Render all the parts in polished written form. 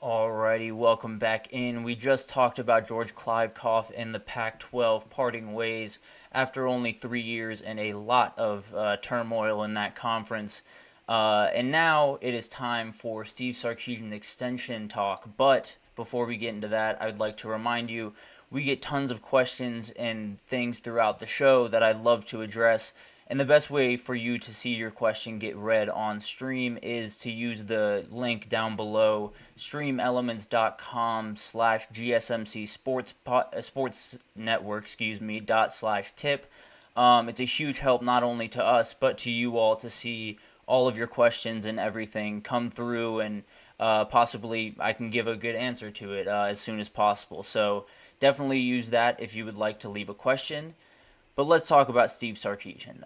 Alrighty, welcome back in. We just talked about George Kliavkoff and the Pac-12 parting ways after only 3 years and a lot of turmoil in that conference. And now it is time for Steve Sarkisian extension talk. But before we get into that, I would like to remind you we get tons of questions and things throughout the show that I'd love to address. And the best way for you to see your question get read on stream is to use the link down below, streamelements.com/GSMC Sports Network, It's a huge help not only to us, but to you all to see all of your questions and everything come through, and possibly I can give a good answer to it as soon as possible. So definitely use that if you would like to leave a question. But let's talk about Steve Sarkisian,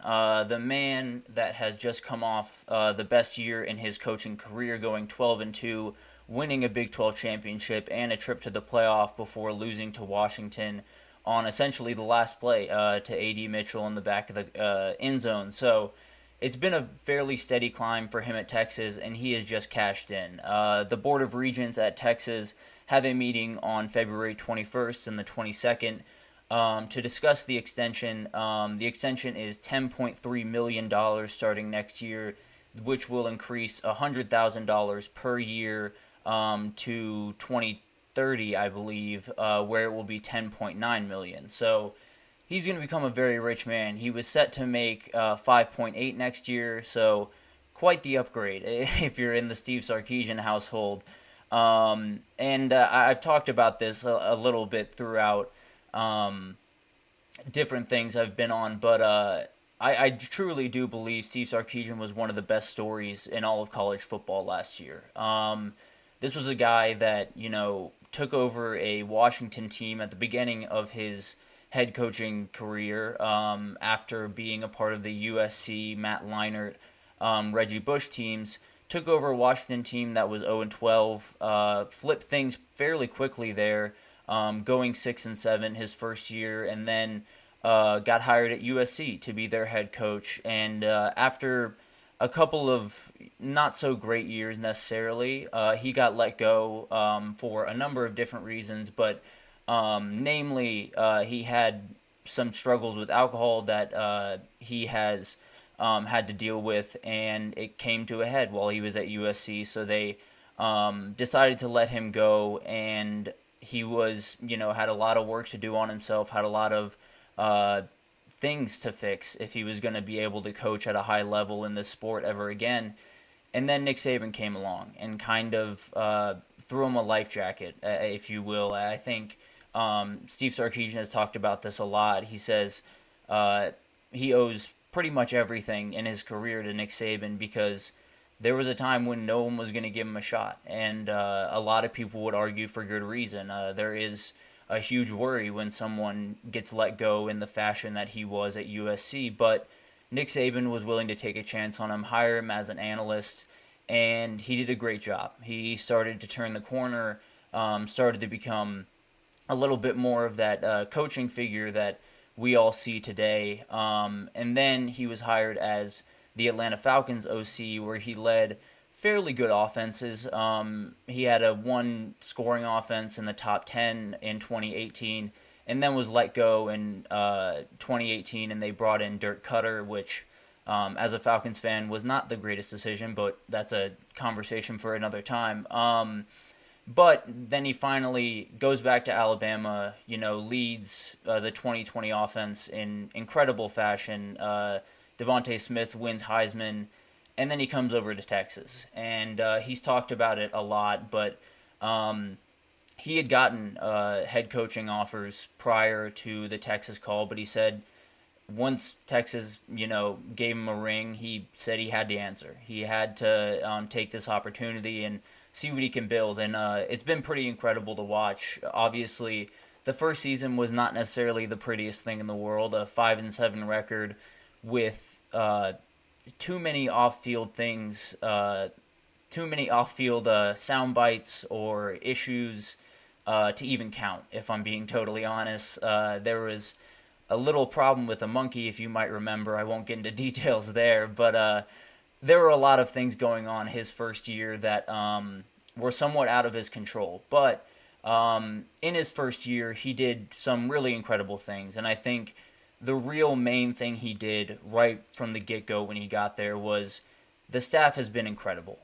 the man that has just come off the best year in his coaching career, going 12-2, winning a Big 12 championship and a trip to the playoff before losing to Washington on essentially the last play to A.D. Mitchell in the back of the end zone. So it's been a fairly steady climb for him at Texas, and he has just cashed in. The Board of Regents at Texas have a meeting on February 21st and the 22nd to discuss the extension. The extension is $10.3 million starting next year, which will increase $100,000 per year to 2030, I believe, where it will be $10.9 million. So he's going to become a very rich man. He was set to make $5.8 next year, so quite the upgrade if you're in the Steve Sarkisian household. And I've talked about this a little bit throughout different things I've been on, but I truly do believe Steve Sarkisian was one of the best stories in all of college football last year. This was a guy that, took over a Washington team at the beginning of his head coaching career after being a part of the USC, Matt Leinart, Reggie Bush teams. Took over a Washington team that was 0-12, flipped things fairly quickly there, going 6-7 his first year, and then got hired at USC to be their head coach. And after a couple of not so great years necessarily, he got let go for a number of different reasons, but namely he had some struggles with alcohol that he has had to deal with, and it came to a head while he was at USC. So they decided to let him go, and he was, had a lot of work to do on himself, had a lot of things to fix if he was going to be able to coach at a high level in this sport ever again. And then Nick Saban came along and kind of threw him a life jacket, if you will. I think Steve Sarkisian has talked about this a lot. He says he owes pretty much everything in his career to Nick Saban, because there was a time when no one was going to give him a shot, and a lot of people would argue for good reason. There is a huge worry when someone gets let go in the fashion that he was at USC, but Nick Saban was willing to take a chance on him, hire him as an analyst, and he did a great job. He started to turn the corner, started to become a little bit more of that coaching figure that we all see today. And then he was hired as the Atlanta Falcons OC, where he led fairly good offenses. He had a one scoring offense in the top 10 in 2018, and then was let go in 2018, and they brought in Dirk Cutter, which as a Falcons fan was not the greatest decision, but that's a conversation for another time. But then he finally goes back to Alabama, leads the 2020 offense in incredible fashion. Devontae Smith wins Heisman, and then he comes over to Texas. And he's talked about it a lot, but he had gotten head coaching offers prior to the Texas call, but he said once Texas, gave him a ring, he said he had to answer. He had to take this opportunity and see what he can build, and it's been pretty incredible to watch. Obviously, the first season was not necessarily the prettiest thing in the world, a 5-7 record with too many off-field things, too many off-field sound bites or issues to even count, if I'm being totally honest. There was a little problem with a monkey, if you might remember. I won't get into details there, but there were a lot of things going on his first year that were somewhat out of his control. But in his first year, he did some really incredible things. And I think the real main thing he did right from the get-go when he got there was the staff has been incredible.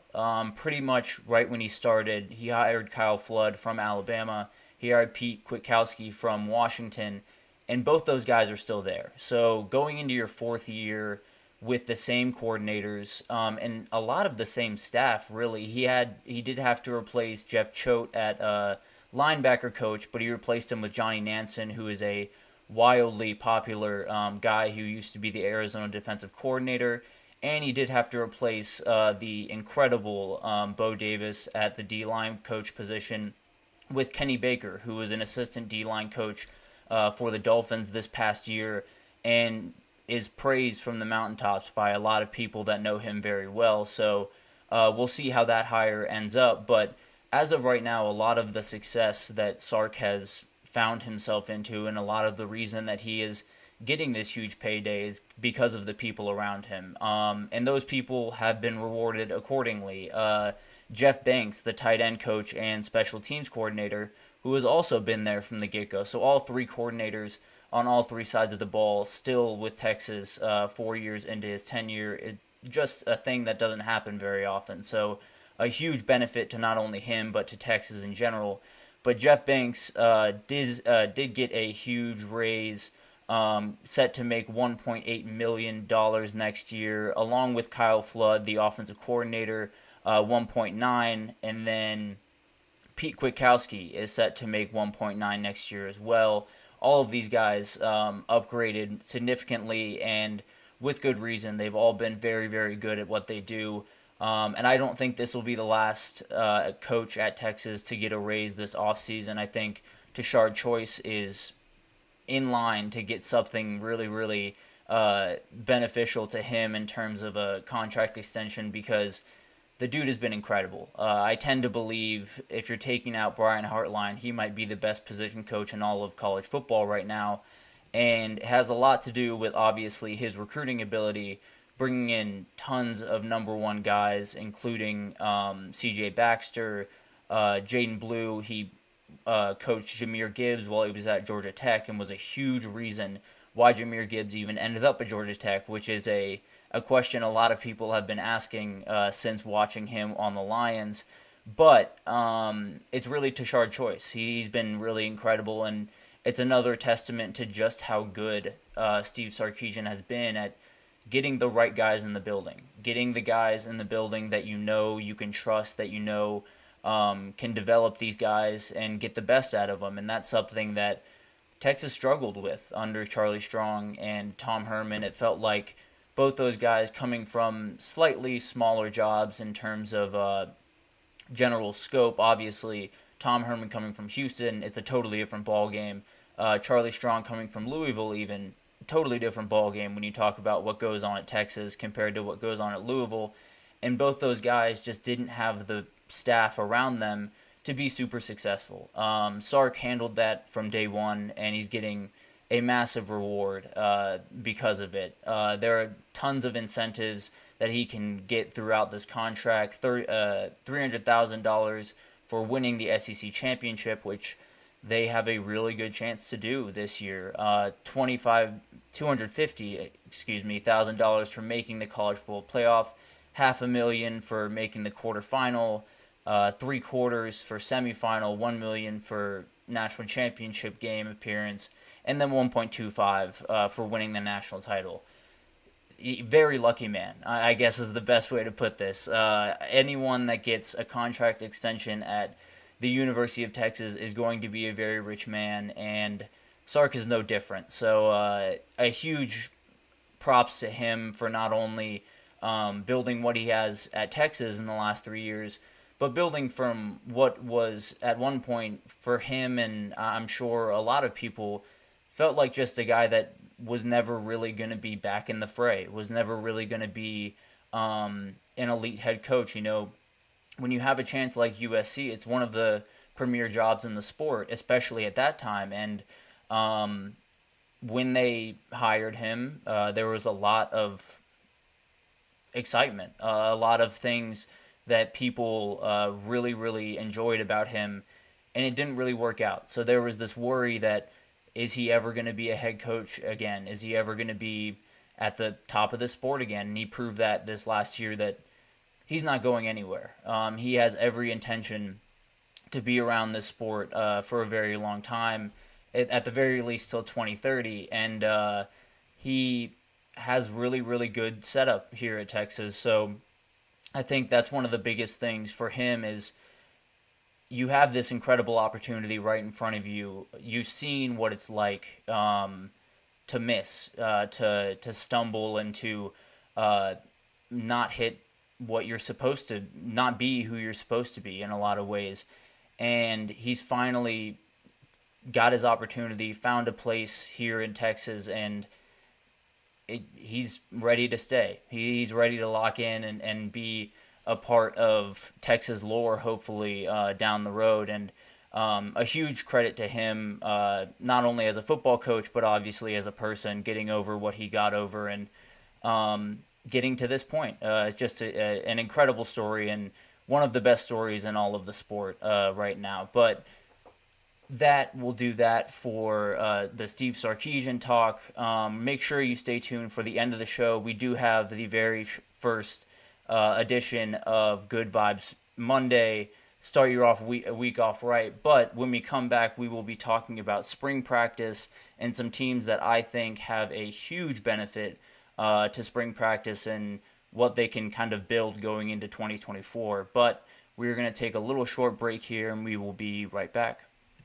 Pretty much right when he started, he hired Kyle Flood from Alabama. He hired Pete Kwiatkowski from Washington, and both those guys are still there. So going into your fourth year with the same coordinators and a lot of the same staff, really, he did have to replace Jeff Choate at linebacker coach, but he replaced him with Johnny Nansen, who is a wildly popular guy who used to be the Arizona defensive coordinator. And he did have to replace the incredible Bo Davis at the D-line coach position with Kenny Baker, who was an assistant D-line coach for the Dolphins this past year and is praised from the mountaintops by a lot of people that know him very well. So we'll see how that hire ends up. But as of right now, a lot of the success that Sark has found himself into and a lot of the reason that he is getting this huge payday is because of the people around him. And those people have been rewarded accordingly. Jeff Banks, the tight end coach and special teams coordinator, who has also been there from the get-go. So all three coordinators on all three sides of the ball still with Texas 4 years into his tenure. Just a thing that doesn't happen very often. So a huge benefit to not only him but to Texas in general. But Jeff Banks did get a huge raise, set to make $1.8 million next year, along with Kyle Flood, the offensive coordinator, 1.9, and then Pete Kwiatkowski is set to make 1.9 next year as well. All of these guys upgraded significantly and with good reason. They've all been very, very good at what they do. And I don't think this will be the last coach at Texas to get a raise this offseason. I think Tashard Choice is in line to get something really, really beneficial to him in terms of a contract extension because the dude has been incredible. I tend to believe if you're taking out Brian Hartline, he might be the best position coach in all of college football right now. And it has a lot to do with, obviously, his recruiting ability, bringing in tons of number one guys, including C.J. Baxter, Jaden Blue. He coached Jahmyr Gibbs while he was at Georgia Tech and was a huge reason why Jahmyr Gibbs even ended up at Georgia Tech, which is a question a lot of people have been asking since watching him on the Lions. But it's really Tashard Choice. He's been really incredible, and it's another testament to just how good Steve Sarkisian has been at getting the right guys in the building, getting the guys in the building that you can trust, that can develop these guys and get the best out of them. And that's something that Texas struggled with under Charlie Strong and Tom Herman. It felt like both those guys coming from slightly smaller jobs in terms of general scope. Obviously, Tom Herman coming from Houston, it's a totally different ball game. Charlie Strong coming from Louisville, even totally different ball game when you talk about what goes on at Texas compared to what goes on at Louisville. And both those guys just didn't have the staff around them to be super successful. Sark handled that from day one, and he's getting a massive reward because of it. There are tons of incentives that he can get throughout this contract. $300,000 for winning the SEC championship, which they have a really good chance to do this year. $250,000 for making the college football playoff, $500,000 for making the quarterfinal, $3 quarters for semifinal, $1 million for national championship game appearance, and then 1.25 for winning the national title. Very lucky man, I guess is the best way to put this. Anyone that gets a contract extension at the University of Texas is going to be a very rich man, and Sark is no different. So a huge props to him for not only building what he has at Texas in the last 3 years, but building from what was at one point for him, and I'm sure a lot of people felt like just a guy that was never really going to be back in the fray, was never really going to be an elite head coach. You know, when you have a chance like USC, it's one of the premier jobs in the sport, especially at that time. And when they hired him, there was a lot of excitement, a lot of things that people really, really enjoyed about him, and it didn't really work out. So there was this worry that, is he ever going to be a head coach again? Is he ever going to be at the top of the sport again? And he proved that this last year that he's not going anywhere. He has every intention to be around this sport for a very long time, at the very least till 2030. And he has really, really good setup here at Texas. So I think that's one of the biggest things for him is you have this incredible opportunity right in front of you. You've seen what it's like to miss, to stumble, and to not hit what you're supposed to, not be who you're supposed to be in a lot of ways. And he's finally got his opportunity, found a place here in Texas, and he's ready to stay. He's ready to lock in and be a part of Texas lore, hopefully, down the road. And a huge credit to him, not only as a football coach, but obviously as a person, getting over what he got over and getting to this point. It's just an incredible story and one of the best stories in all of the sport right now. But that will do that for the Steve Sarkisian talk. Make sure you stay tuned for the end of the show. We do have the very first edition of Good Vibes Monday. Start your week off right. But when we come back, we will be talking about spring practice and some teams that I think have a huge benefit to spring practice and what they can kind of build going into 2024. But we're going to take a little short break here, and we will be right back.